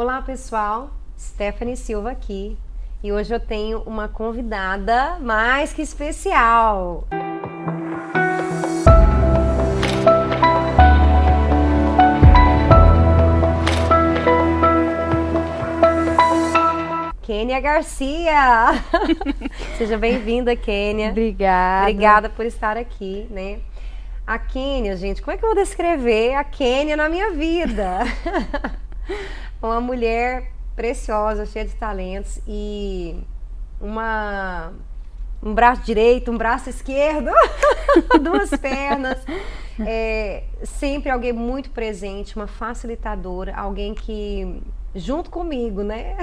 Olá pessoal, Stephanie Silva aqui e hoje eu tenho uma convidada mais que especial. Kênia Garcia! Seja bem-vinda, Kênia. Obrigada. Obrigada por estar aqui, né? A Kênia, gente, como é que eu vou descrever a Kênia na minha vida? Uma mulher preciosa, cheia de talentos e um braço direito, um braço esquerdo, duas pernas. Sempre alguém muito presente, uma facilitadora, alguém que, junto comigo, né?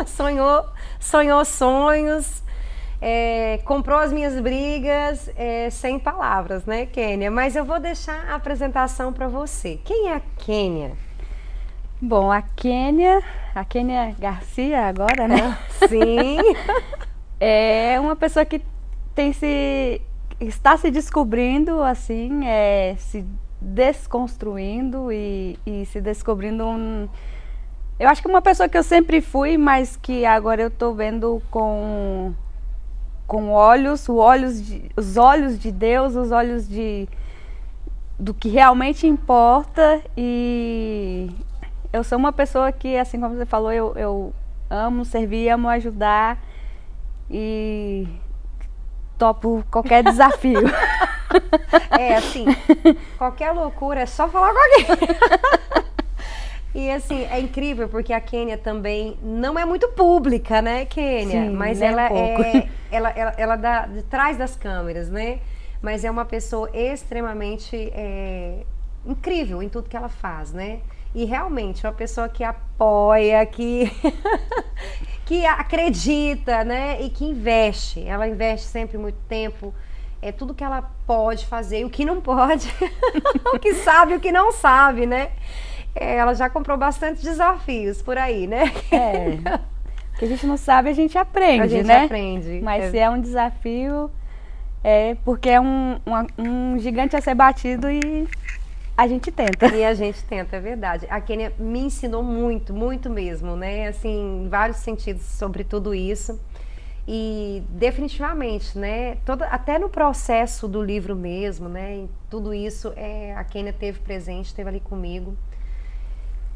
sonhou sonhos, comprou as minhas brigas, sem palavras, né, Kênia? Mas eu vou deixar a apresentação para você. Quem é a Kênia? Bom, a Kênia Garcia agora, né? Sim. É uma pessoa que está se descobrindo, assim, se desconstruindo e se descobrindo eu acho que uma pessoa que eu sempre fui, mas que agora eu tô vendo com os olhos de Deus, os olhos do que realmente importa. E eu sou uma pessoa que, assim como você falou, eu amo servir, amo ajudar e topo qualquer desafio. Assim, qualquer loucura é só falar com alguém. E assim, é incrível porque a Kênia também não é muito pública, né, Kênia? Sim, mas ela dá de trás das câmeras, né? Mas é uma pessoa extremamente incrível em tudo que ela faz, né? E realmente é uma pessoa que apoia, que acredita, né? E que investe. Ela investe sempre muito tempo. Tudo que ela pode fazer e o que não pode. O que sabe e o que não sabe, né? Ela já comprou bastante desafios por aí, né? O que a gente não sabe, a gente aprende, né? A gente aprende. Mas se é um desafio, porque é um gigante a ser batido e a gente tenta. E a gente tenta, é verdade. A Kênia me ensinou muito, muito mesmo, né? Assim, em vários sentidos sobre tudo isso. E definitivamente, né? Até no processo do livro mesmo, né? Em tudo isso, a Kênia esteve presente, esteve ali comigo.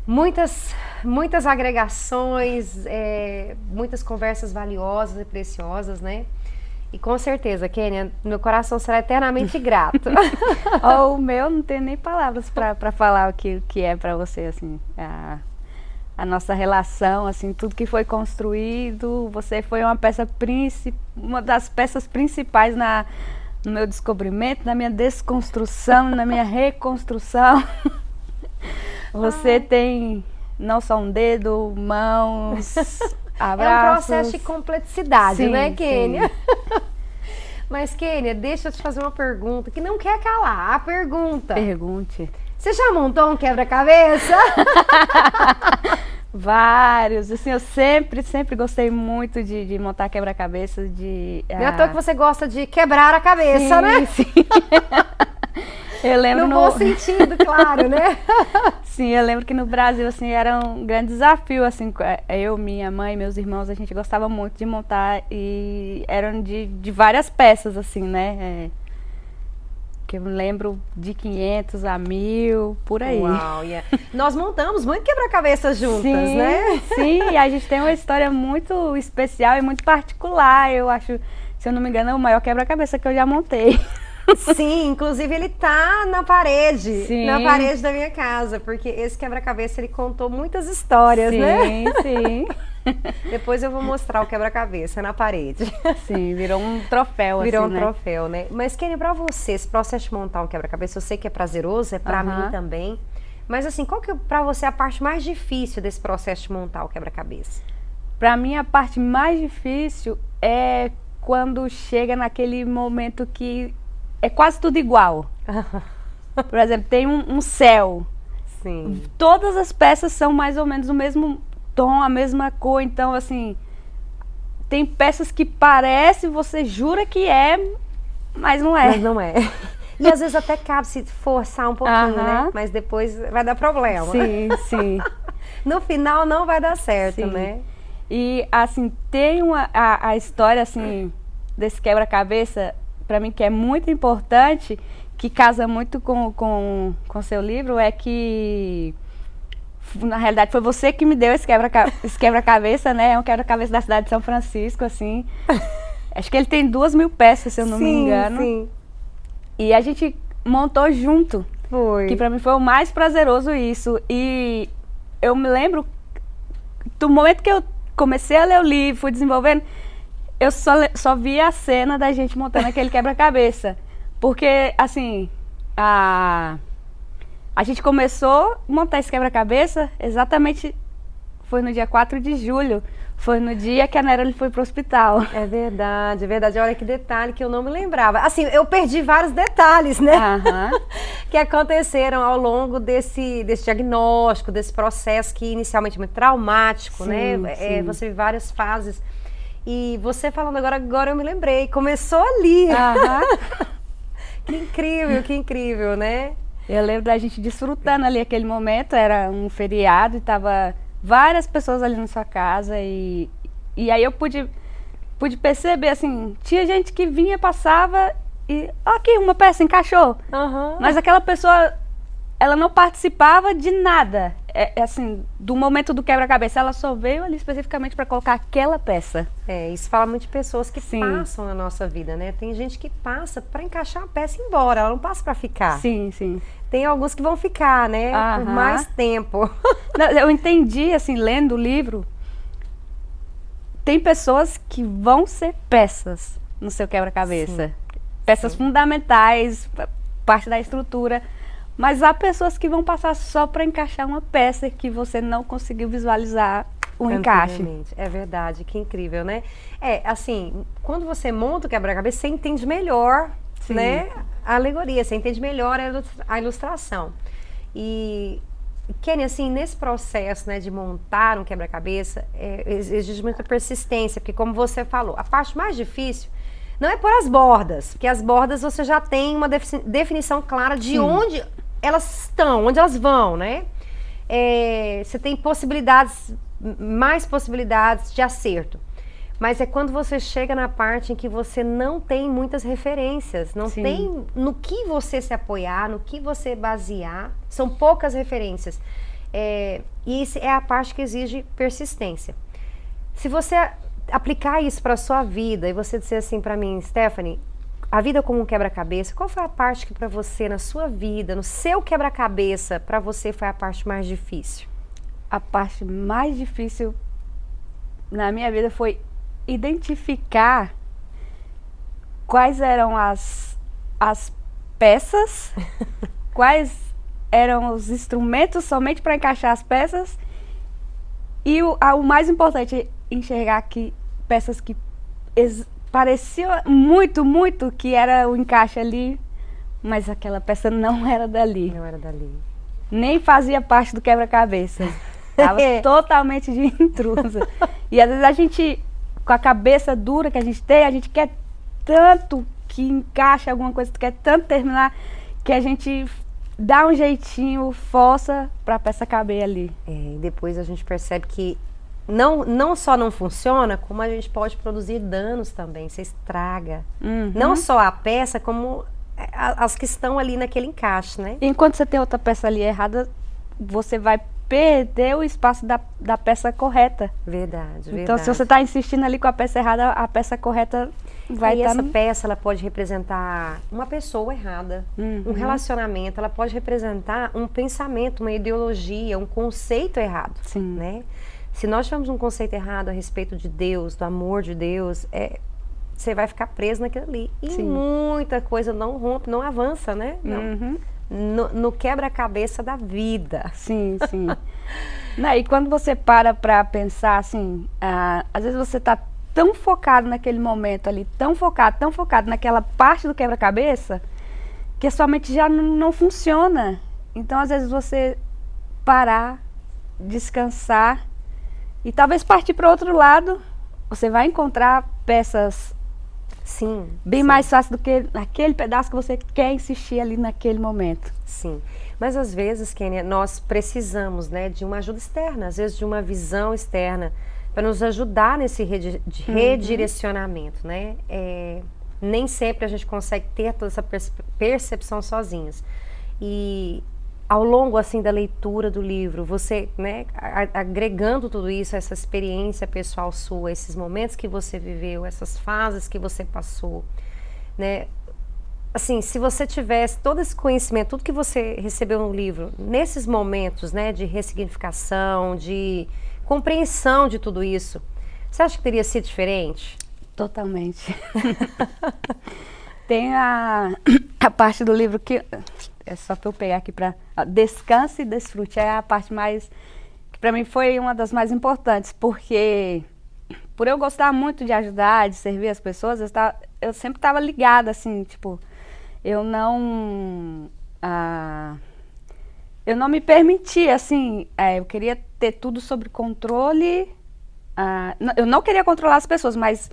Muitas agregações, muitas conversas valiosas e preciosas, né? E com certeza, Kênia, meu coração será eternamente grato. O meu não tem nem palavras para falar o que é para você, assim, a nossa relação, assim, tudo que foi construído. Você foi uma das peças principais no meu descobrimento, na minha desconstrução, na minha reconstrução. Você tem não só um dedo, mãos, abraços. É um processo de complexidade, sim, né, Kênia? Mas, Kênia, deixa eu te fazer uma pergunta que não quer calar. A pergunta. Pergunte. Você já montou um quebra-cabeça? Vários. Assim, eu sempre gostei muito de montar quebra-cabeça. Não é à toa que você gosta de quebrar a cabeça, sim, né? Sim. Eu lembro no bom sentido, claro, né? Sim, eu lembro que no Brasil, assim, era um grande desafio, assim, eu, minha mãe, meus irmãos, a gente gostava muito de montar e eram de várias peças, assim, né? Que eu lembro de 500 a 1000, por aí. Uau, yeah. Nós montamos muito quebra-cabeça juntas, sim, né? Sim, e a gente tem uma história muito especial e muito particular, eu acho, se eu não me engano, é o maior quebra-cabeça que eu já montei. Sim, inclusive ele tá na parede, sim, na parede da minha casa, porque esse quebra-cabeça ele contou muitas histórias, sim, né? Sim. Depois eu vou mostrar o quebra-cabeça na parede. Sim, virou um troféu, virou assim, um troféu, né? Mas, Kênia, pra você, esse processo de montar um quebra-cabeça, eu sei que é prazeroso, é pra mim também. Mas, assim, qual que é pra você a parte mais difícil desse processo de montar o quebra-cabeça? Pra mim, a parte mais difícil é quando chega naquele momento que é quase tudo igual. Por exemplo, tem um céu. Sim. Todas as peças são mais ou menos o mesmo tom, a mesma cor. Então, assim, tem peças que parece, você jura que mas não é. Mas não é. E às vezes até cabe se forçar um pouquinho, né? Mas depois vai dar problema. Sim, sim. No final não vai dar certo, Sim. né? E, assim, tem a história, assim, desse quebra-cabeça, para mim, que é muito importante, que casa muito com seu livro, é que, na realidade, foi você que me deu esse quebra-cabeça, né? É um quebra-cabeça da cidade de São Francisco, assim. Acho que ele tem 2.000 peças, se eu não me engano. Sim. E a gente montou junto. Foi. Que pra mim foi o mais prazeroso isso. E eu me lembro do momento que eu comecei a ler o livro, fui desenvolvendo, eu só via a cena da gente montando aquele quebra-cabeça. Porque, assim, a gente começou a montar esse quebra-cabeça exatamente, foi no dia 4 de julho. Foi no dia que a Neroli foi pro hospital. É verdade, é verdade. Olha que detalhe que eu não me lembrava. Assim, eu perdi vários detalhes, né? Que aconteceram ao longo desse diagnóstico, desse processo que inicialmente é muito traumático, Sim, né? sim. Você vive várias fases. E você falando agora eu me lembrei. Começou ali. Que incrível, né? Eu lembro da gente desfrutando ali aquele momento, era um feriado e tava várias pessoas ali na sua casa e aí eu pude perceber, assim, tinha gente que vinha, passava e, aqui, uma peça encaixou. Mas aquela pessoa, ela não participava de nada, assim, do momento do quebra-cabeça, ela só veio ali especificamente para colocar aquela peça. Isso fala muito de pessoas que passam na nossa vida, né? Tem gente que passa para encaixar a peça e ir embora, ela não passa para ficar. Sim, sim. Tem alguns que vão ficar, né? Por mais tempo. Não, eu entendi, assim, lendo o livro, tem pessoas que vão ser peças no seu quebra-cabeça. Peças fundamentais, parte da estrutura. Mas há pessoas que vão passar só para encaixar uma peça que você não conseguiu visualizar o encaixe. É verdade, que incrível, né? Assim, quando você monta o quebra-cabeça, você entende melhor, né? A alegoria, você entende melhor a ilustração. E, Kenny, assim, nesse processo, né, de montar um quebra-cabeça, exige muita persistência, porque como você falou, a parte mais difícil não é pôr as bordas, porque as bordas você já tem uma definição clara de onde elas estão, onde elas vão, né? Você tem mais possibilidades de acerto. Mas é quando você chega na parte em que você não tem muitas referências, não tem no que você se apoiar, no que você basear, são poucas referências. E isso é a parte que exige persistência. Se você aplicar isso para a sua vida e você disser assim para mim, Stephanie, a vida como um quebra-cabeça, qual foi a parte que para você, na sua vida, no seu quebra-cabeça, para você foi a parte mais difícil? A parte mais difícil na minha vida foi identificar quais eram as peças, quais eram os instrumentos somente para encaixar as peças e o mais importante, enxergar que peças que pareciam muito que era o encaixe ali, mas aquela peça não era dali. Não era dali. Nem fazia parte do quebra-cabeça. Estava totalmente de intrusa. E às vezes a gente, com a cabeça dura que a gente tem, a gente quer tanto que encaixe alguma coisa, quer tanto terminar, que a gente dá um jeitinho, força para a peça caber ali. E depois a gente percebe que não só não funciona, como a gente pode produzir danos também, você estraga. Não só a peça, como as que estão ali naquele encaixe, né? E enquanto você tem outra peça ali errada, você vai perder o espaço da peça correta. Verdade. Então, se você está insistindo ali com a peça errada, a peça correta vai estar... essa peça, ela pode representar uma pessoa errada, um relacionamento, ela pode representar um pensamento, uma ideologia, um conceito errado, né? Se nós tivermos um conceito errado a respeito de Deus, do amor de Deus, você vai ficar preso naquilo ali. E muita coisa não rompe, não avança, né? No quebra-cabeça da vida. Sim. Não, e quando você para pensar assim, às vezes você está tão focado naquele momento ali, tão focado naquela parte do quebra-cabeça, que a sua mente já não funciona. Então, às vezes, você parar, descansar e talvez partir para outro lado, você vai encontrar peças Sim. Bem sim. mais fácil do que aquele pedaço que você quer insistir ali naquele momento. Sim, mas às vezes, Kênia, nós precisamos, né, de uma ajuda externa, às vezes de uma visão externa, para nos ajudar nesse redirecionamento, né? Nem sempre a gente consegue ter toda essa percepção sozinhos. E ao longo, assim, da leitura do livro, você, né, agregando tudo isso, essa experiência pessoal sua, esses momentos que você viveu, essas fases que você passou, né? Assim, se você tivesse todo esse conhecimento, tudo que você recebeu no livro, nesses momentos, né, de ressignificação, de compreensão de tudo isso, você acha que teria sido diferente? Totalmente. Tem a parte do livro que, é só para eu pegar aqui para descanse e desfrute, é a parte mais, que para mim foi uma das mais importantes, porque por eu gostar muito de ajudar, de servir as pessoas, eu sempre estava ligada, assim, tipo, eu não me permitia, assim, eu queria ter tudo sob controle, eu não queria controlar as pessoas, mas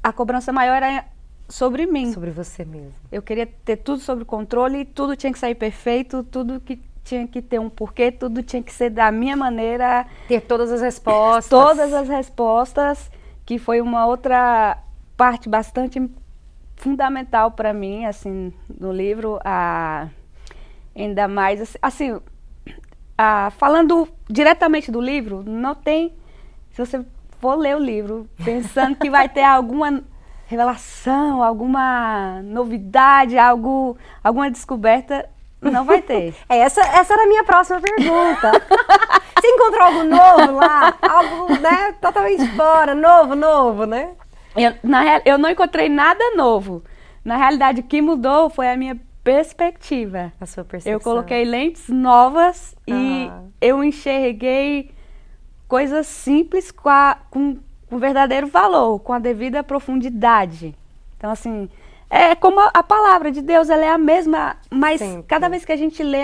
a cobrança maior era sobre mim. Sobre você mesmo. Eu queria ter tudo sob controle, tudo tinha que sair perfeito, tudo que tinha que ter um porquê, tudo tinha que ser da minha maneira. Ter todas as respostas. Todas as respostas, que foi uma outra parte bastante fundamental para mim, assim, no livro, ainda mais, assim, falando diretamente do livro, não tem, se você for ler o livro pensando que vai ter alguma revelação, alguma novidade, alguma descoberta, não vai ter. Essa era a minha próxima pergunta. Você encontrou algo novo lá? Algo, né, totalmente fora, novo, né? Eu não encontrei nada novo. Na realidade, o que mudou foi a minha perspectiva. A sua percepção. Eu coloquei lentes novas e eu enxerguei coisas simples com verdadeiro valor, com a devida profundidade. Então, assim, é como a palavra de Deus, ela é a mesma, mas sempre. Cada vez que a gente lê,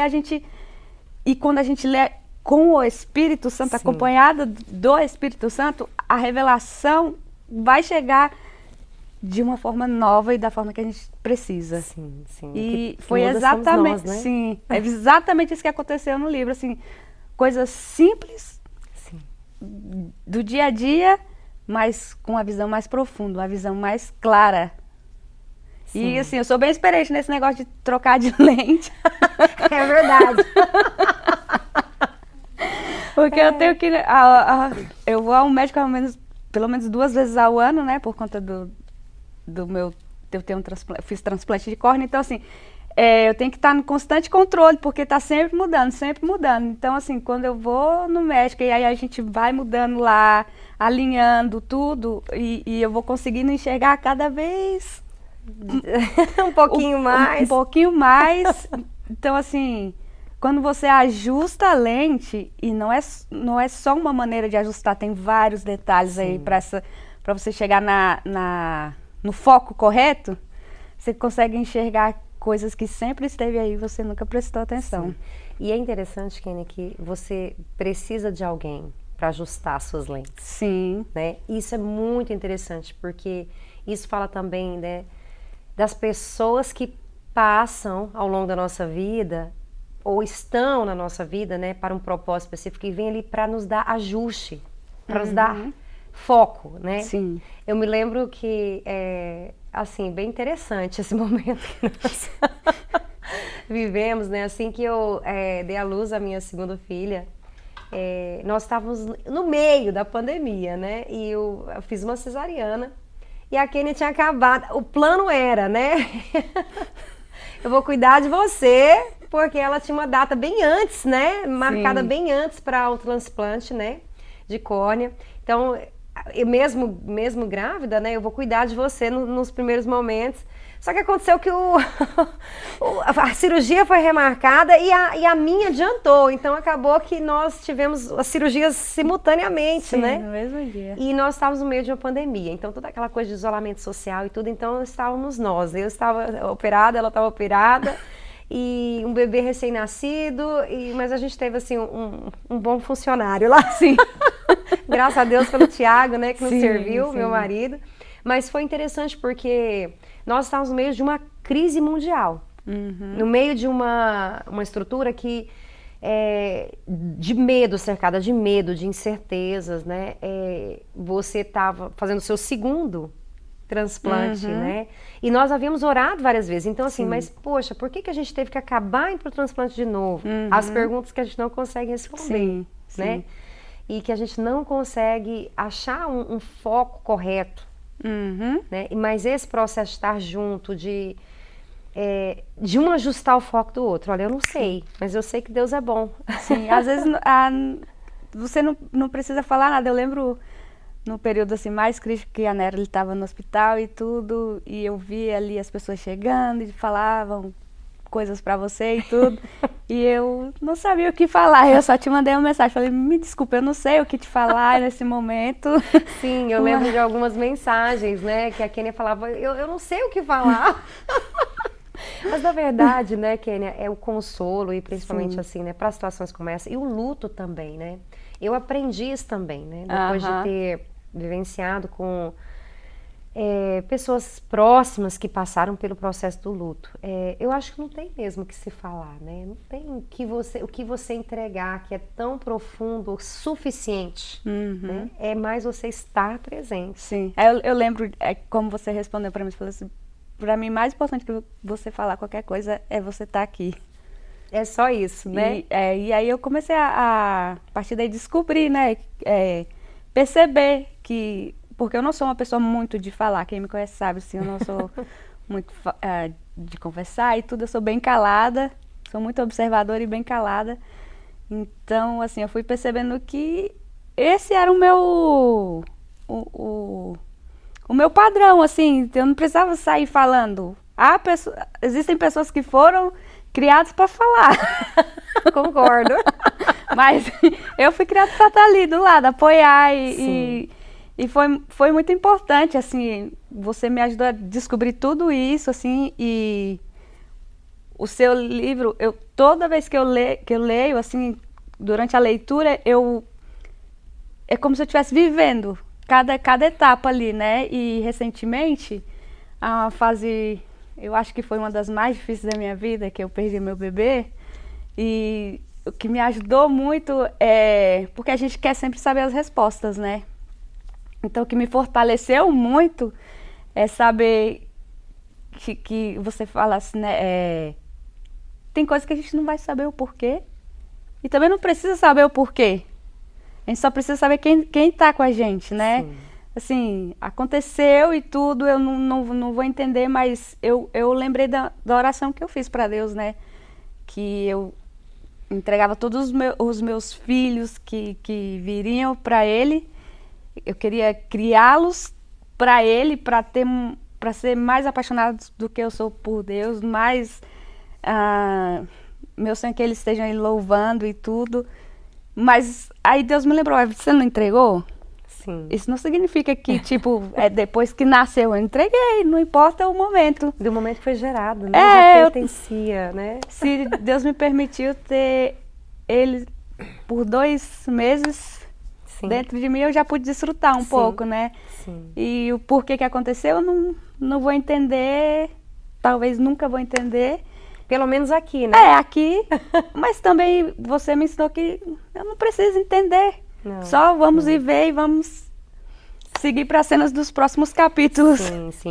e quando a gente lê com o Espírito Santo, acompanhada do Espírito Santo, a revelação vai chegar de uma forma nova e da forma que a gente precisa. Sim. E foi exatamente, nós, né? Sim, é exatamente isso que aconteceu no livro, assim, coisas simples, do dia a dia, mas com uma visão mais profunda, uma visão mais clara. Sim. E assim, eu sou bem experiente nesse negócio de trocar de lente. É verdade. Porque eu tenho que... eu vou ao médico pelo menos 2 vezes ao ano, né? Por conta do meu... Eu fiz transplante de córnea, então assim... eu tenho que estar no constante controle, porque está sempre mudando, sempre mudando. Então, assim, quando eu vou no médico, e aí a gente vai mudando lá, alinhando tudo, e eu vou conseguindo enxergar cada vez... um pouquinho mais. Um pouquinho mais. Então, assim, quando você ajusta a lente, e não é só uma maneira de ajustar, tem vários detalhes aí para você chegar no foco correto, você consegue enxergar coisas que sempre esteve aí e você nunca prestou atenção. Sim. E é interessante, Kênia, que você precisa de alguém para ajustar as suas lentes. Sim. Né? Isso é muito interessante, porque isso fala também, né, das pessoas que passam ao longo da nossa vida, ou estão na nossa vida, né, para um propósito específico, e vem ali para nos dar ajuste, para nos dar foco, né? Sim. Eu me lembro que assim, bem interessante esse momento que nós vivemos, né? Assim que eu dei à luz a minha segunda filha, nós estávamos no meio da pandemia, né? E eu fiz uma cesariana e a Kênia tinha acabado. O plano era, né? Eu vou cuidar de você, porque ela tinha uma data bem antes, né? Marcada bem antes para o transplante, né? De córnea. Então, eu mesmo grávida, né, eu vou cuidar de você nos primeiros momentos. Só que aconteceu que a cirurgia foi remarcada e a minha adiantou. Então acabou que nós tivemos as cirurgias simultaneamente, né? No mesmo dia. E nós estávamos no meio de uma pandemia. Então toda aquela coisa de isolamento social e tudo, então estávamos nós. Eu estava operada, ela estava operada. E um bebê recém-nascido, mas a gente teve assim um bom funcionário lá. Sim. Graças a Deus pelo Tiago, né, que nos serviu, meu marido. Mas foi interessante porque nós estávamos no meio de uma crise mundial. No meio de uma estrutura que de medo, cercada de medo, de incertezas, né? Você estava fazendo o seu segundo transplante, né? E nós havíamos orado várias vezes. Então, assim, mas, poxa, por que a gente teve que acabar indo para o transplante de novo? As perguntas que a gente não consegue responder, né? E que a gente não consegue achar um foco correto, né? Mas esse processo de estar junto, de um ajustar o foco do outro. Olha, eu não sei, mas eu sei que Deus é bom. Sim, às vezes você não precisa falar nada. Eu lembro no período assim mais crítico que a Nera estava no hospital e tudo, e eu vi ali as pessoas chegando e falavam coisas pra você e tudo, e eu não sabia o que falar. Eu só te mandei uma mensagem, falei, me desculpa, eu não sei o que te falar nesse momento. Sim, eu lembro de algumas mensagens, né, que a Kênia falava, eu não sei o que falar. Mas na verdade, né, Kênia, é o consolo e principalmente assim, né, para situações como essa, e o luto também, né. Eu aprendi isso também, né, depois de ter vivenciado com pessoas próximas que passaram pelo processo do luto. Eu acho que não tem mesmo o que se falar, né, não tem o que você entregar que é tão profundo o suficiente, né, é mais você estar presente. Sim, eu lembro, como você respondeu para mim, você falou assim, para mim, mais importante que você falar qualquer coisa é você estar aqui. É só isso, né? E aí eu comecei a partir daí, descobrir, né? Perceber que... Porque eu não sou uma pessoa muito de falar, quem me conhece sabe, assim, eu não sou muito de conversar e tudo, eu sou bem calada, sou muito observadora e bem calada. Então, assim, eu fui percebendo que esse era o meu... O meu padrão, assim, eu não precisava sair falando. Existem pessoas que foram criadas para falar. Concordo. Mas eu fui criada para estar ali do lado, apoiar e foi muito importante, assim, você me ajudou a descobrir tudo isso, assim, e o seu livro, toda vez que eu leio, assim, durante a leitura, é como se eu estivesse vivendo cada etapa ali, né? E recentemente, a fase, eu acho que foi uma das mais difíceis da minha vida, que eu perdi meu bebê. E o que me ajudou muito porque a gente quer sempre saber as respostas, né? Então, o que me fortaleceu muito é saber que você fala assim, né? Tem coisas que a gente não vai saber o porquê. E também não precisa saber o porquê. A gente só precisa saber quem tá com a gente, né? Sim. Assim, aconteceu e tudo, eu não vou entender, mas eu lembrei da oração que eu fiz para Deus, né? Que eu entregava todos os meus filhos que viriam para Ele. Eu queria criá-los para Ele, para ser mais apaixonados do que eu sou por Deus, mais... meu sonho é que eles estejam aí louvando e tudo. Mas aí Deus me lembrou, você não entregou? Sim. Isso não significa que, tipo, depois que nasceu, eu entreguei, não importa o momento. Do momento que foi gerado, né? Já pertencia, né? Se Deus me permitiu ter ele por 2 meses dentro de mim, eu já pude desfrutar um pouco, né? Sim. E o porquê que aconteceu, eu não vou entender, talvez nunca vou entender. Pelo menos aqui, né? Aqui, mas também você me ensinou que eu não preciso entender. Não, só vamos viver e vamos seguir para as cenas dos próximos capítulos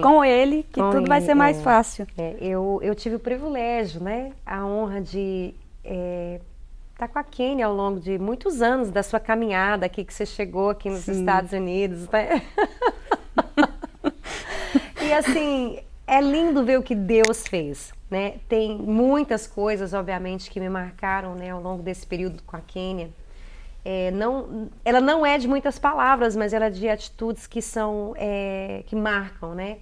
com ele, que tudo vai ser mais fácil. Eu tive o privilégio, né? A honra de estar com a Kênia ao longo de muitos anos da sua caminhada aqui, que você chegou aqui nos Estados Unidos, né? E assim, é lindo ver o que Deus fez. Né? Tem muitas coisas, obviamente, que me marcaram, né, ao longo desse período com a Kênia. Ela não é de muitas palavras, mas ela é de atitudes que que marcam, né?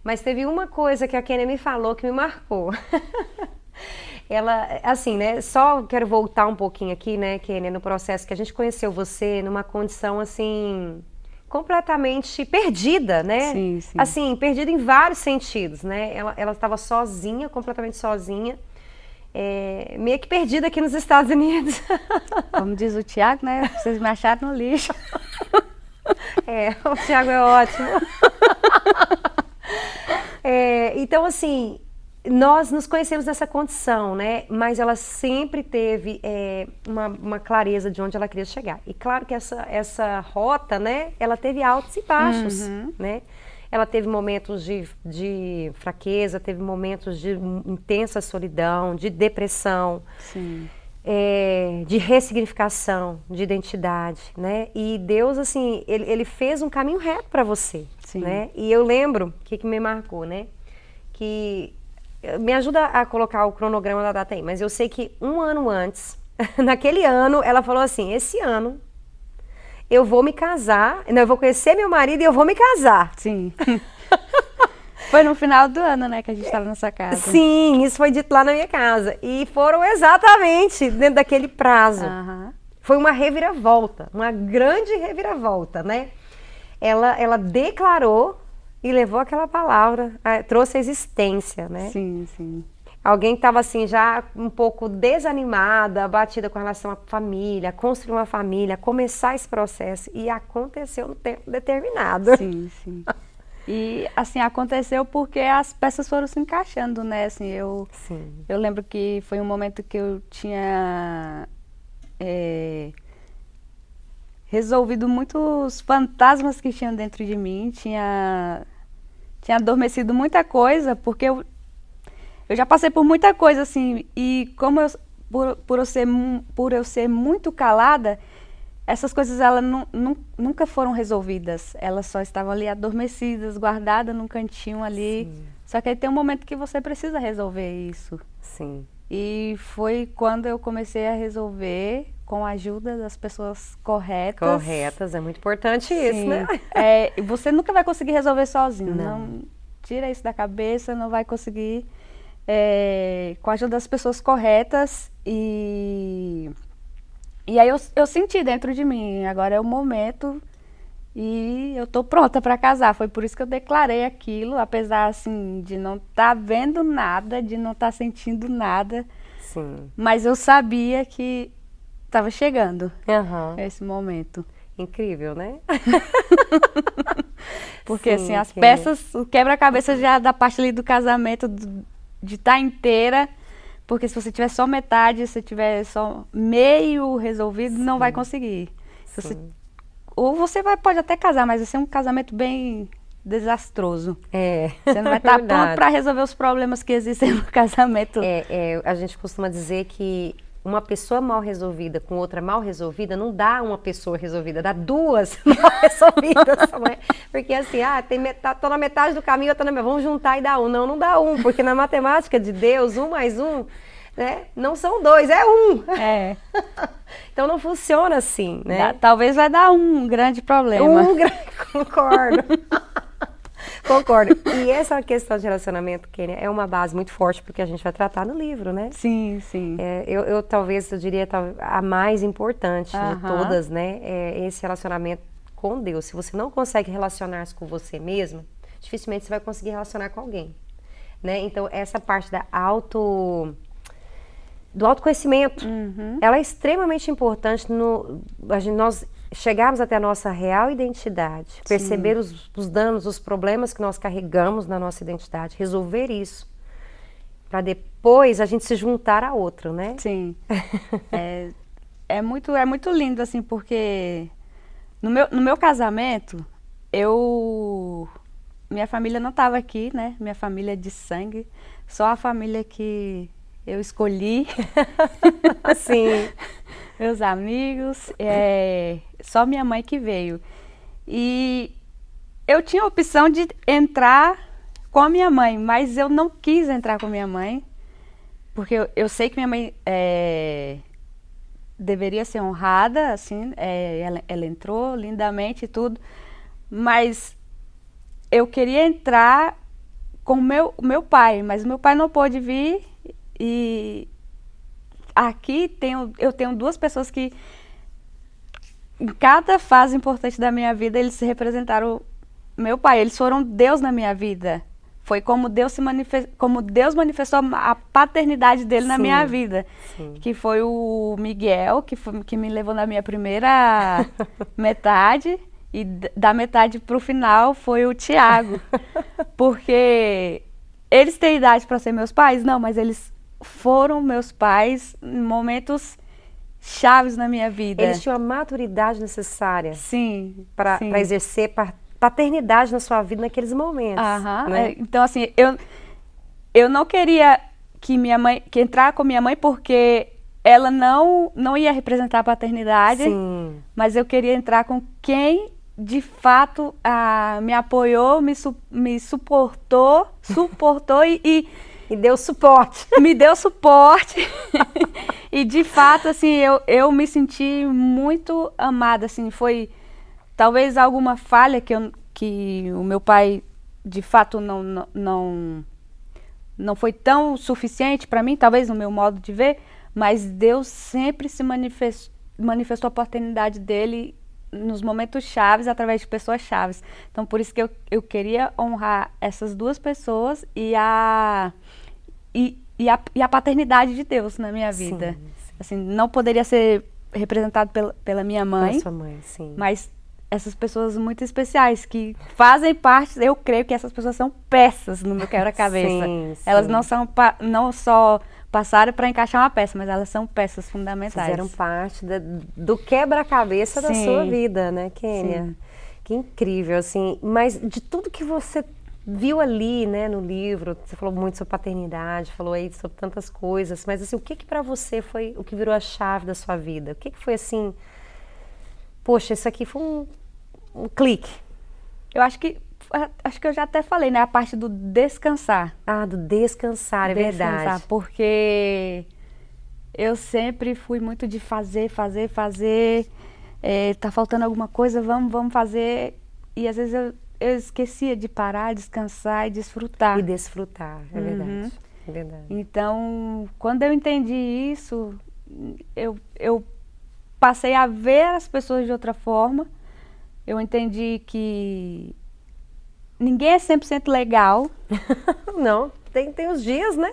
Mas teve uma coisa que a Kênia me falou que me marcou. Ela, assim, né? Só quero voltar um pouquinho aqui, né, Kênia, no processo que a gente conheceu você numa condição assim completamente perdida, né? Sim, sim. Assim, perdida em vários sentidos, né? Ela estava sozinha, completamente sozinha, meio que perdida aqui nos Estados Unidos. Como diz o Tiago, né? Vocês me acharam no lixo. O Tiago é ótimo. Então, assim, nós nos conhecemos nessa condição, né? Mas ela sempre teve uma clareza de onde ela queria chegar. E claro que essa rota, né? Ela teve altos e baixos, né? Ela teve momentos de fraqueza, teve momentos de intensa solidão, de depressão, de ressignificação, de identidade, né? E Deus, assim, ele fez um caminho reto para você, né? E eu lembro, o que me marcou, né? Que me ajuda a colocar o cronograma da data aí, mas eu sei que um ano antes, naquele ano, ela falou assim, esse ano eu vou me casar, eu vou conhecer meu marido e eu vou me casar. Sim. Foi no final do ano, né, que a gente estava nessa casa. Sim, isso foi dito lá na minha casa. E foram exatamente dentro daquele prazo. Foi uma reviravolta, uma grande reviravolta, né? Ela declarou e levou aquela palavra, trouxe a existência, né? Sim, sim. Alguém que estava assim já um pouco desanimada, abatida com relação à família, construir uma família, começar esse processo e aconteceu no tempo determinado. Sim, sim. E assim aconteceu porque as peças foram se encaixando, né? Assim, eu lembro que foi um momento que eu tinha resolvido muitos fantasmas que tinham dentro de mim, tinha adormecido muita coisa, porque eu já passei por muita coisa, assim, e como por eu ser muito calada, essas coisas elas nunca foram resolvidas. Elas só estavam ali adormecidas, guardadas num cantinho ali. Sim. Só que aí tem um momento que você precisa resolver isso. Sim. E foi quando eu comecei a resolver com a ajuda das pessoas corretas. Corretas, é muito importante isso, né? Você nunca vai conseguir resolver sozinho. Não tira isso da cabeça, não vai conseguir. Com a ajuda das pessoas corretas e aí eu senti dentro de mim, agora é o momento e eu tô pronta para casar. Foi por isso que eu declarei aquilo, apesar assim de não estar vendo nada, de não estar sentindo nada. Sim. Mas eu sabia que estava chegando esse momento. Incrível, né? Porque assim, as peças, o quebra-cabeça já da parte ali do casamento, de estar inteira, porque se você tiver só metade, se tiver só meio resolvido, não vai conseguir. Ou você pode até casar, mas vai ser um casamento bem desastroso. Você não vai estar pronto para resolver os problemas que existem no casamento. A gente costuma dizer que uma pessoa mal resolvida com outra mal resolvida não dá uma pessoa resolvida, dá duas mal resolvidas, não é? Porque assim, tô na metade do caminho, eu tô na metade, vamos juntar e dar um. Não dá um, porque na matemática de Deus, 1 mais 1, né, não são 2, é 1. Então não funciona assim, né? Talvez vai dar um grande problema. Concordo. Concordo. E essa questão de relacionamento, Kênia, é uma base muito forte porque a gente vai tratar no livro, né? Sim, sim. Eu diria a mais importante de todas, né? É esse relacionamento com Deus. Se você não consegue relacionar-se com você mesmo, dificilmente você vai conseguir relacionar com alguém, né? Então, essa parte do autoconhecimento, ela é extremamente importante nós chegarmos até a nossa real identidade, perceber os danos, os problemas que nós carregamos na nossa identidade, resolver isso, para depois a gente se juntar a outro, né? Sim. É muito lindo, assim, porque no meu casamento, minha família não estava aqui, né? Minha família é de sangue, só a família que eu escolhi. Sim. Meus amigos, só minha mãe que veio. E eu tinha a opção de entrar com a minha mãe, mas eu não quis entrar com a minha mãe, porque eu sei que minha mãe deveria ser honrada, assim, ela entrou lindamente e tudo, mas eu queria entrar com o meu pai, mas meu pai não pôde vir. E aqui eu tenho duas pessoas que em cada fase importante da minha vida eles representaram meu pai, eles foram Deus na minha vida. Foi como Deus manifestou a paternidade dele na minha vida. Sim. Que foi o Miguel, que me levou na minha primeira metade, e da metade para o final foi o Tiago. Porque eles têm idade para ser meus pais? Não, mas eles foram meus pais em momentos chaves na minha vida. Eles tinham a maturidade necessária. Sim. Para exercer paternidade na sua vida naqueles momentos. Né? Então, assim, eu não queria que entrar com minha mãe porque ela não ia representar a paternidade. Sim. Mas eu queria entrar com quem de fato me apoiou, me suportou e deu suporte. Me deu suporte. E de fato, assim, eu me senti muito amada, assim, foi talvez alguma falha que o meu pai de fato não foi tão suficiente para mim, talvez no meu modo de ver, mas Deus sempre se manifestou a paternidade dele nos momentos chaves, através de pessoas chaves. Então, por isso que eu queria honrar essas duas pessoas e a paternidade de Deus na minha vida. Sim, sim. Assim, não poderia ser representado pela minha mãe, pela sua mãe, sim. Mas essas pessoas muito especiais que fazem parte, eu creio que essas pessoas são peças no meu quebra-cabeça. Sim, elas não só passaram para encaixar uma peça, mas elas são peças fundamentais. Fizeram parte do quebra-cabeça da sua vida, né, Kênia? Sim. Que incrível, assim. Mas de tudo que você viu ali, né, no livro, você falou muito sobre paternidade, falou aí sobre tantas coisas, mas assim, o que para você foi o que virou a chave da sua vida? O que foi assim, poxa, isso aqui foi um clique? Eu acho que eu já até falei, né, a parte do descansar. Ah, do descansar, é verdade. Porque eu sempre fui muito de fazer, tá faltando alguma coisa, vamos fazer, e às vezes eu esquecia de parar, descansar e desfrutar. E desfrutar, é verdade. É verdade. Então, quando eu entendi isso, eu passei a ver as pessoas de outra forma. Eu entendi que ninguém é 100% legal. Não, tem os dias, né?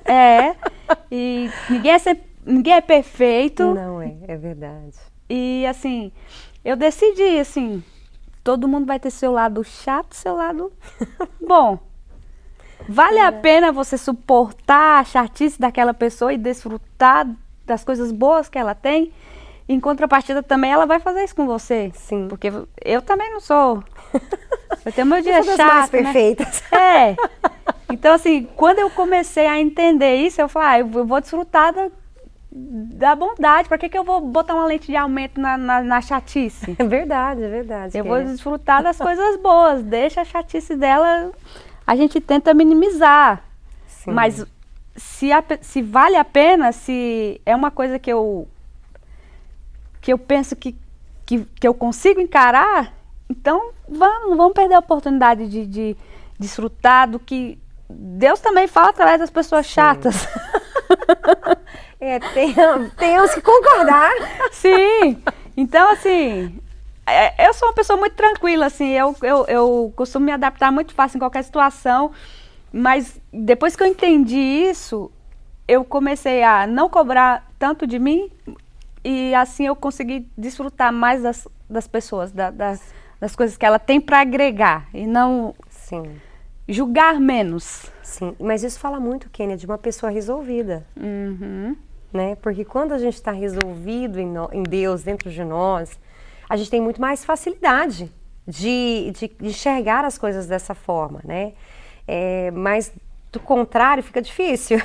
E ninguém é perfeito. Não é verdade. E assim, eu decidi, assim, todo mundo vai ter seu lado chato, seu lado bom. Vale a pena você suportar a chatice daquela pessoa e desfrutar das coisas boas que ela tem. Em contrapartida também ela vai fazer isso com você. Sim. Porque eu também não sou. Eu tenho meu dia chato, mais perfeitas. Né? Então, assim, quando eu comecei a entender isso, eu falei, eu vou desfrutar da bondade. Para que eu vou botar uma lente de aumento na chatice? É verdade, é verdade. Eu vou desfrutar das coisas boas. Deixa a chatice dela, a gente tenta minimizar. Sim. Mas se vale a pena, se é uma coisa que eu penso que eu consigo encarar, então vamos perder a oportunidade de desfrutar do que Deus também fala através das pessoas chatas. Temos que concordar. Sim. Então, assim, eu sou uma pessoa muito tranquila, assim, eu costumo me adaptar muito fácil em qualquer situação, mas depois que eu entendi isso, eu comecei a não cobrar tanto de mim e assim eu consegui desfrutar mais das pessoas, das coisas que ela tem para agregar e não julgar menos. Sim, mas isso fala muito, Kênia, de uma pessoa resolvida. Uhum. Né? Porque quando a gente está resolvido em Deus, dentro de nós, a gente tem muito mais facilidade de enxergar as coisas dessa forma, né? Mas do contrário fica difícil.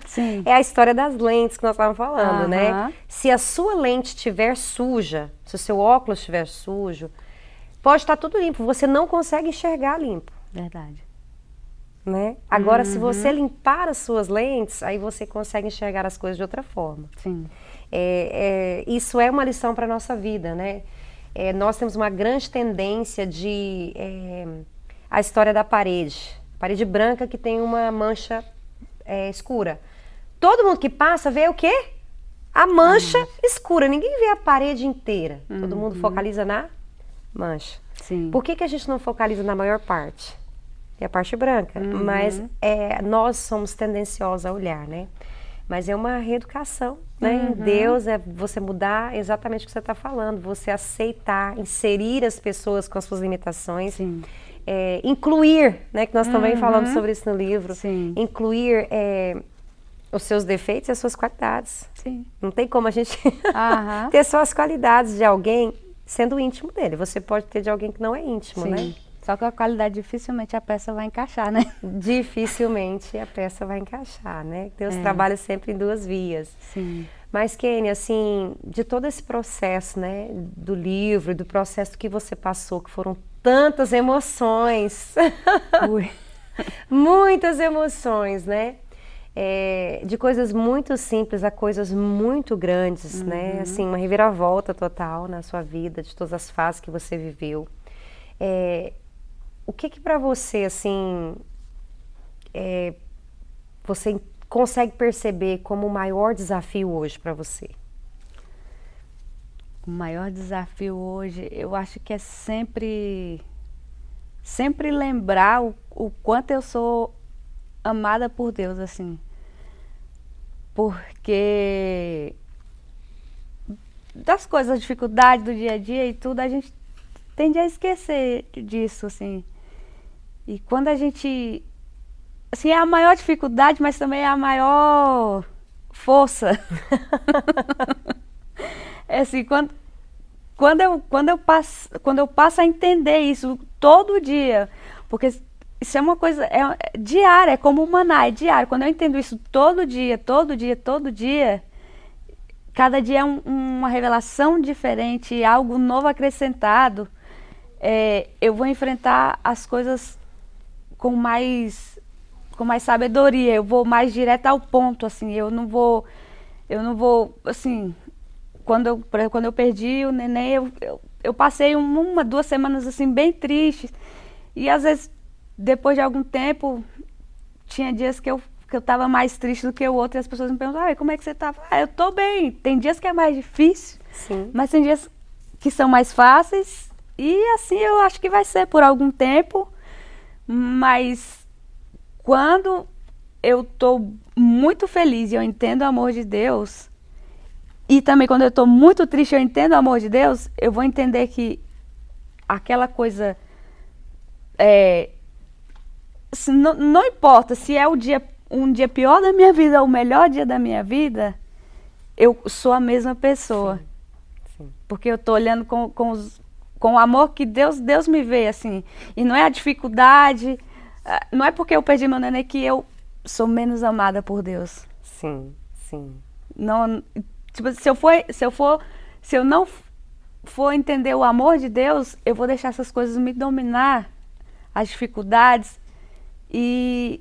Sim. É a história das lentes que nós estávamos falando, né? Se a sua lente estiver suja, se o seu óculos estiver sujo, pode estar tudo limpo, você não consegue enxergar limpo. Verdade. Né? Agora, se você limpar as suas lentes, aí você consegue enxergar as coisas de outra forma. Sim. Isso é uma lição para a nossa vida, né? Nós temos uma grande tendência a história da parede branca que tem uma mancha escura. Todo mundo que passa vê o quê? A mancha escura. Ninguém vê a parede inteira. Todo mundo focaliza na mancha. Sim. Por que a gente não focaliza na maior parte? É a parte branca. Mas nós somos tendenciosos a olhar, né? Mas é uma reeducação, né? Em Deus é você mudar exatamente o que você está falando. Você aceitar, inserir as pessoas com as suas limitações. Sim. incluir, né, que nós também falamos sobre isso no livro, Sim. incluir os seus defeitos e as suas qualidades. Sim. Não tem como a gente Aham. ter só as qualidades de alguém sendo íntimo dele. Você pode ter de alguém que não é íntimo, Sim. né? Só que a qualidade dificilmente a peça vai encaixar, né? Dificilmente a peça vai encaixar, né? Deus trabalha sempre em duas vias. Sim. Mas, Kênia, assim, de todo esse processo, né, do livro e do processo que você passou, que foram tantas emoções, Ui. muitas emoções, né? De coisas muito simples a coisas muito grandes, né? Assim, uma reviravolta total na sua vida, de todas as fases que você viveu. O que para você, assim, você consegue perceber como o maior desafio hoje para você? O maior desafio hoje, eu acho que é sempre lembrar o quanto eu sou amada por Deus, assim. Porque das coisas, das dificuldades do dia a dia e tudo, a gente tende a esquecer disso, assim. E quando a gente... Assim, é a maior dificuldade, mas também é a maior força. É assim, quando eu passo a entender isso todo dia, porque isso é uma coisa diária, é como o maná, é diário. Quando eu entendo isso todo dia, cada dia é uma revelação diferente, algo novo acrescentado, eu vou enfrentar as coisas com mais sabedoria, eu vou mais direto ao ponto, assim, eu não vou, assim, quando eu perdi o neném, eu passei 1, 2 semanas, assim, bem tristes, e às vezes, depois de algum tempo, tinha dias que eu tava mais triste do que o outro, e as pessoas me perguntam, como é que você tá? Eu tô bem, tem dias que é mais difícil, Sim. Mas tem dias que são mais fáceis, e assim eu acho que vai ser por algum tempo, mas quando eu tô muito feliz e eu entendo o amor de Deus, e também quando eu tô muito triste e eu entendo o amor de Deus, eu vou entender que aquela coisa, não importa se é um dia pior da minha vida ou o melhor dia da minha vida, eu sou a mesma pessoa. Sim. Sim. Porque eu tô olhando com o amor que Deus me vê, assim. E não é a dificuldade, não é porque eu perdi meu neném que eu sou menos amada por Deus. Sim, sim. Não, tipo, se eu não for entender o amor de Deus, eu vou deixar essas coisas me dominar, as dificuldades, e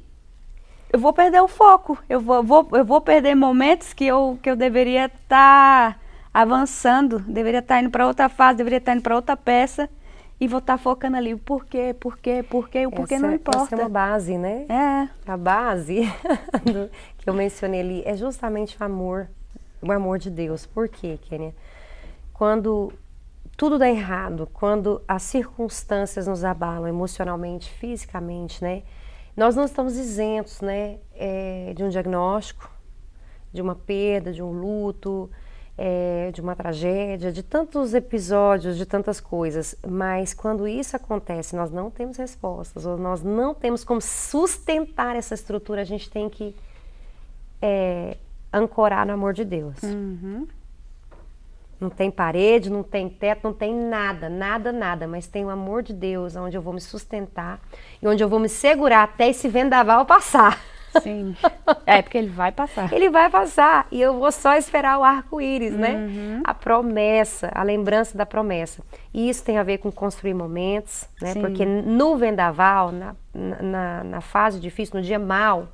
eu vou perder o foco. Eu vou perder momentos que eu deveria estar avançando, deveria estar indo para outra fase, deveria estar indo para outra peça, e vou estar focando ali o porquê, o porquê não importa. Essa é uma base, né? A base que eu mencionei ali é justamente o amor de Deus. Por quê, Kênia? Quando tudo dá errado, quando as circunstâncias nos abalam emocionalmente, fisicamente, né? Nós não estamos isentos, né, de um diagnóstico, de uma perda, de um luto, de uma tragédia, de tantos episódios, de tantas coisas. Mas quando isso acontece, nós não temos respostas, ou nós não temos como sustentar essa estrutura, a gente tem que ancorar no amor de Deus. Uhum. Não tem parede, não tem teto, não tem nada, mas tem o amor de Deus, onde eu vou me sustentar e onde eu vou me segurar até esse vendaval passar. Sim, porque ele vai passar. Ele vai passar e eu vou só esperar o arco-íris, né? Uhum. A promessa, a lembrança da promessa. E isso tem a ver com construir momentos, né? Sim. Porque no vendaval, na fase difícil, no dia mau,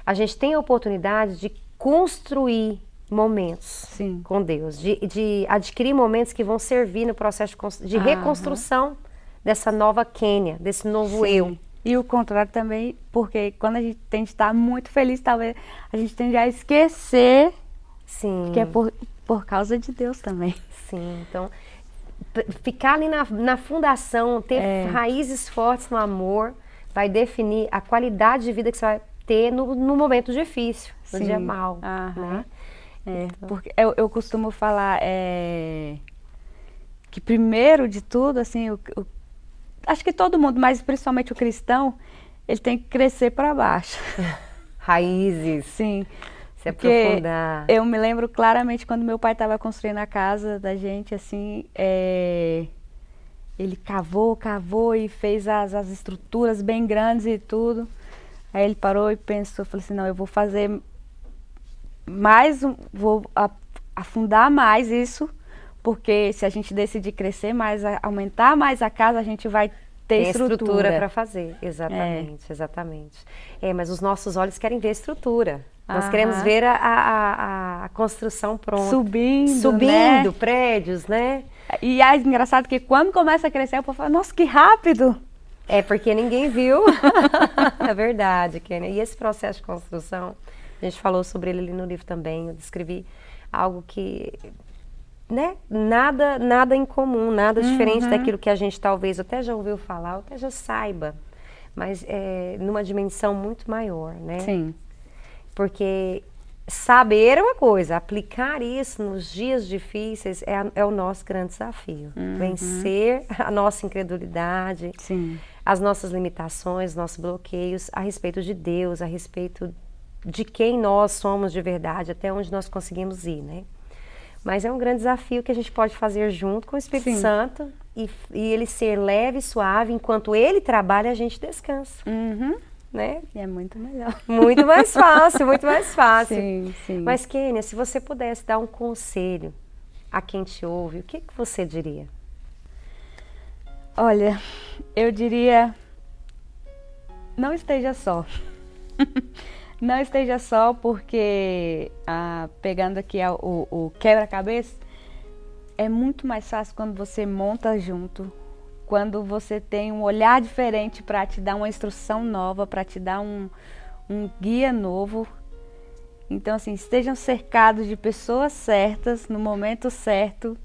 a gente tem a oportunidade de construir momentos Sim. com Deus, de adquirir momentos que vão servir no processo de reconstrução dessa nova Kênia, desse novo eu. E o contrário também, porque quando a gente tende a estar muito feliz, talvez a gente tende a esquecer que é por causa de Deus também. Sim, então ficar ali na fundação, ter raízes fortes no amor, vai definir a qualidade de vida que você vai ter no momento difícil, no dia mau, né? Então. Porque eu costumo falar que primeiro de tudo, assim, acho que todo mundo, mas principalmente o cristão, ele tem que crescer para baixo. Raízes. Sim. Se aprofundar. Eu me lembro claramente quando meu pai estava construindo a casa da gente, assim, ele cavou e fez as estruturas bem grandes e tudo. Aí ele parou e pensou, falou assim, não, eu vou fazer mais, vou afundar mais isso, porque se a gente decidir crescer mais, aumentar mais a casa, a gente vai ter estrutura para fazer, exatamente, exatamente. Mas os nossos olhos querem ver estrutura. Nós queremos ver a construção pronta. Subindo, né? Prédios, né? E é engraçado que quando começa a crescer, o povo fala, nossa, que rápido! É porque ninguém viu. É verdade, Kênia. E esse processo de construção, a gente falou sobre ele ali no livro também, eu descrevi algo que, né, nada em comum, nada diferente daquilo que a gente talvez até já ouviu falar, ou até já saiba, mas numa dimensão muito maior, né? Sim. Porque saber é uma coisa, aplicar isso nos dias difíceis é o nosso grande desafio. Vencer a nossa incredulidade, Sim. as nossas limitações, nossos bloqueios a respeito de Deus, a respeito de quem nós somos de verdade, até onde nós conseguimos ir, né? Mas é um grande desafio que a gente pode fazer junto com o Espírito Sim. Santo e ele ser leve e suave, enquanto ele trabalha, a gente descansa. Né? E é muito melhor. Muito mais fácil, muito mais fácil. Sim, sim. Mas, Kênia, se você pudesse dar um conselho a quem te ouve, o que você diria? Olha, eu diria, não esteja só. Não esteja só porque, pegando aqui o quebra-cabeça, é muito mais fácil quando você monta junto, quando você tem um olhar diferente para te dar uma instrução nova, para te dar um guia novo. Então, assim, estejam cercados de pessoas certas, no momento certo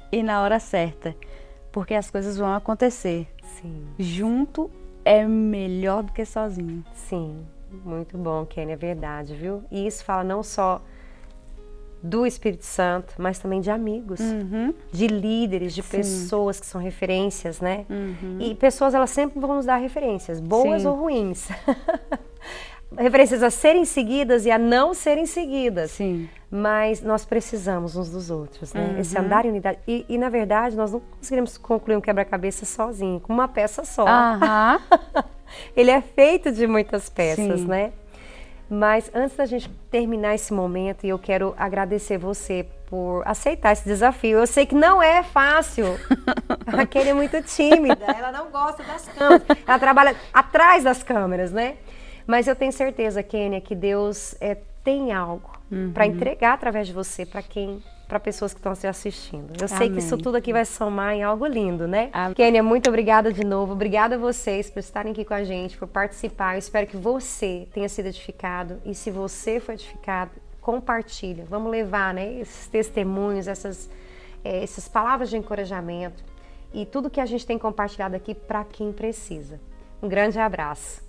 e na hora certa, porque as coisas vão acontecer. Sim. Junto é melhor do que sozinho. Sim, muito bom, Kênia, é verdade, viu? E isso fala não só do Espírito Santo, mas também de amigos, de líderes, de pessoas que são referências, né? E pessoas, elas sempre vão nos dar referências, boas Sim. ou ruins. Referências a serem seguidas e a não serem seguidas. Sim. Mas nós precisamos uns dos outros, né? Esse andar em unidade. E, na verdade, nós não conseguiremos concluir um quebra-cabeça sozinho, com uma peça só. Ele é feito de muitas peças, Sim. né? Mas antes da gente terminar esse momento, eu quero agradecer você por aceitar esse desafio. Eu sei que não é fácil. A Kênia é muito tímida, ela não gosta das câmeras. Ela trabalha atrás das câmeras, né? Mas eu tenho certeza, Kênia, que Deus tem algo para entregar através de você para pessoas que estão se assistindo. Eu sei que isso tudo aqui vai somar em algo lindo, né? Kênia, muito obrigada de novo. Obrigada a vocês por estarem aqui com a gente, por participar. Eu espero que você tenha sido edificado. E se você foi edificado, compartilha. Vamos levar, né, esses testemunhos, essas palavras de encorajamento e tudo que a gente tem compartilhado aqui para quem precisa. Um grande abraço.